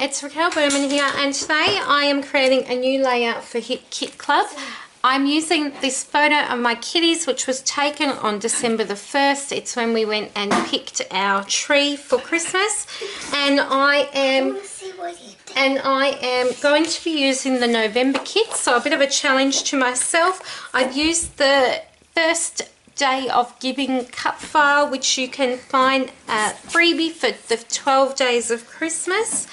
it's Raquel Berman here, and today I am creating a new layout for Hip Kit Club. I'm using this photo of my kitties, which was taken on December the 1st. It's when we went and picked our tree for Christmas, and I am going to be using the November kit, so a bit of a challenge to myself. I've used the first day of giving cut file, which you can find a freebie for the 12 days of Christmas,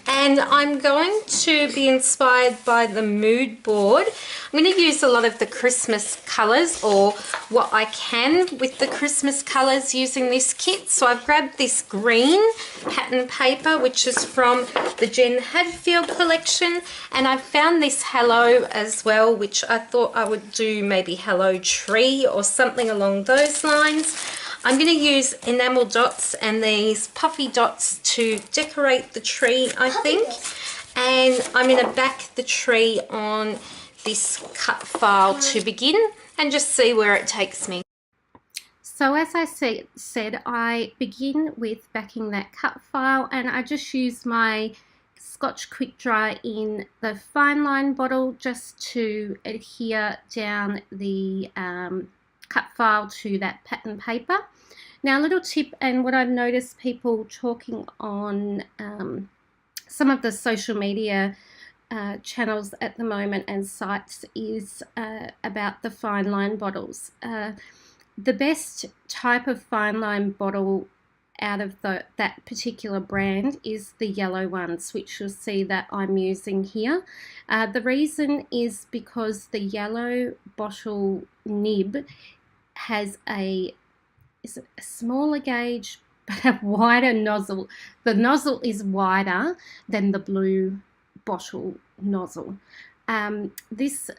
and I'm going to be inspired by the mood board. I'm going to use a lot of the Christmas colors, or what I can with the Christmas colors using this kit. So I've grabbed this green pattern paper, which is from the Jen Hadfield collection, and I found this hello as well, which I thought I would do maybe hello tree or something along those lines. I'm going to use enamel dots and these puffy dots to decorate the tree, I think, and I'm going to back the tree on this cut file to begin and just see where it takes me. So as I said, I begin with backing that cut file, and I just use my Scotch Quick Dry in the fine line bottle just to adhere down the cut file to that pattern paper. Now, a little tip, and what I've noticed people talking on some of the social media channels at the moment and sites is about the fine line bottles. The best type of fine line bottle out of that particular brand is the yellow ones, which you'll see that I'm using here. The reason is because the yellow bottle nib has a smaller gauge but a wider nozzle. The nozzle is wider than the blue bottle nozzle. This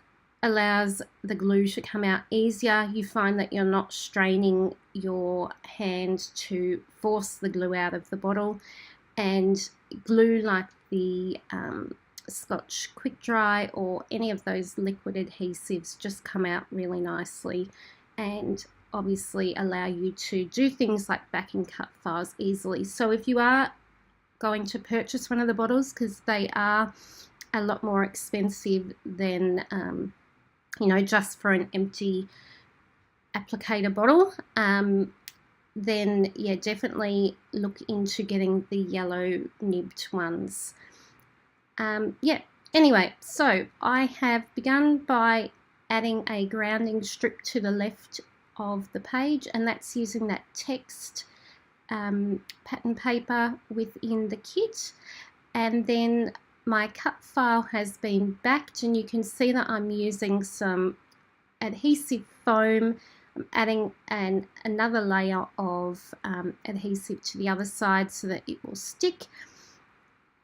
allows the glue to come out easier. You find that you're not straining your hand to force the glue out of the bottle, and glue like the Scotch Quick Dry or any of those liquid adhesives just come out really nicely and obviously allow you to do things like backing cut files easily. So if you are going to purchase one of the bottles, because they are a lot more expensive than you know, just for an empty applicator bottle, then yeah, definitely look into getting the yellow nibbed ones. Yeah, anyway, so I have begun by adding a grounding strip to the left of the page, and that's using that text pattern paper within the kit. And then my cut file has been backed, and you can see that I'm using some adhesive foam. I'm adding another layer of adhesive to the other side so that it will stick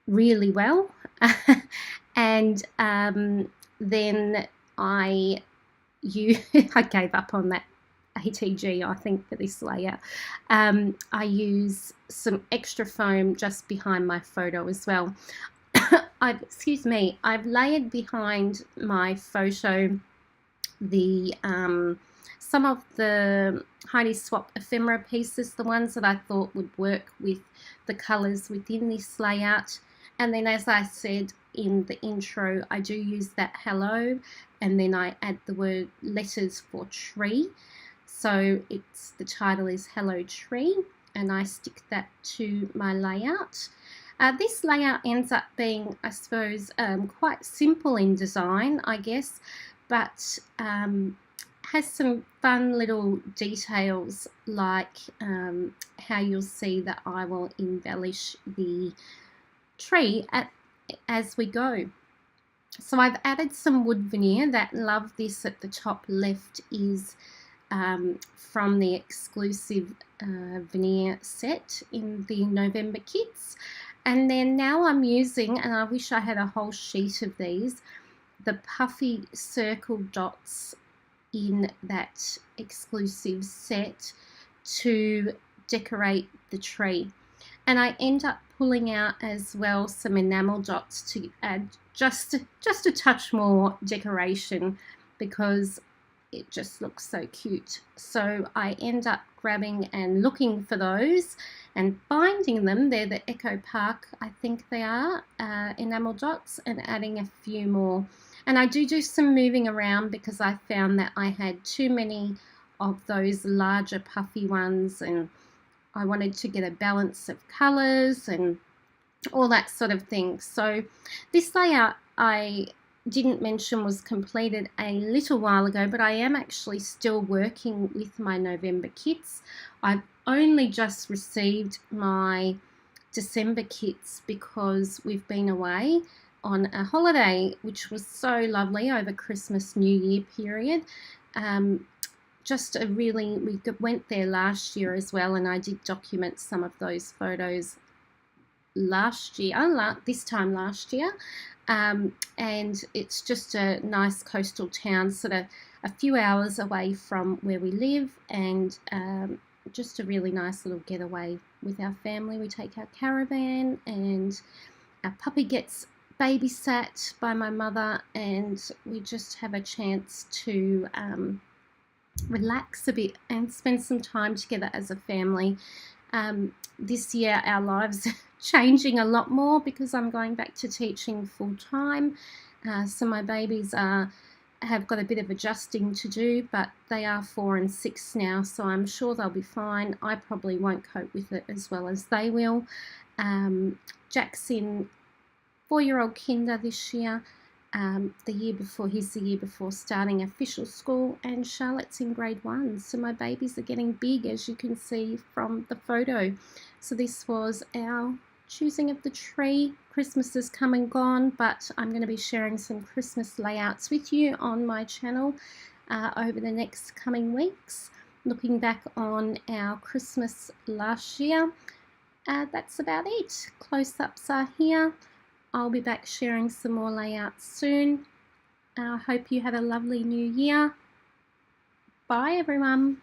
really well. And then I gave up on that ATG, I think, for this layout. I use some extra foam just behind my photo as well. I've layered behind my photo the some of the Heidi Swap ephemera pieces, the ones that I thought would work with the colours within this layout. And then, as I said in the intro, I do use that hello, and then I add the word letters for tree. So the title is Hello Tree, and I stick that to my layout. This layout ends up being, I suppose, quite simple in design, I guess, but has some fun little details, like how you'll see that I will embellish the tree as we go. So I've added some wood veneer. That Love This at the top left is from the exclusive veneer set in the November kits. And then now I'm using, and I wish I had a whole sheet of these, the puffy circle dots in that exclusive set to decorate the tree. And I end up pulling out as well some enamel dots to add just a touch more decoration, because it just looks so cute. So I end up grabbing and looking for those and binding them. They're the Echo Park, I think they are, enamel dots, and adding a few more. And I do some moving around because I found that I had too many of those larger puffy ones, and I wanted to get a balance of colours and all that sort of thing. So this layout I didn't mention was completed a little while ago, but I am actually still working with my November kits. I've only just received my December kits because we've been away on a holiday, which was so lovely over Christmas New Year period. We went there last year as well, and I did document some of those photos this time last year. And it's just a nice coastal town, sort of a few hours away from where we live, and just a really nice little getaway with our family. We take our caravan, and our puppy gets babysat by my mother, and we just have a chance to relax a bit and spend some time together as a family. This year our lives are changing a lot more because I'm going back to teaching full time, so my babies have got a bit of adjusting to do, but they are 4 and 6 now, so I'm sure they'll be fine. I probably won't cope with it as well as they will. Jack's in 4-year-old kinder this year. He's the year before starting official school, and Charlotte's in grade 1. So my babies are getting big, as you can see from the photo. So this was our choosing of the tree. Christmas has come and gone, but I'm going to be sharing some Christmas layouts with you on my channel over the next coming weeks. Looking back on our Christmas last year, that's about it. Close-ups are here. I'll be back sharing some more layouts soon. I hope you have a lovely new year. Bye everyone.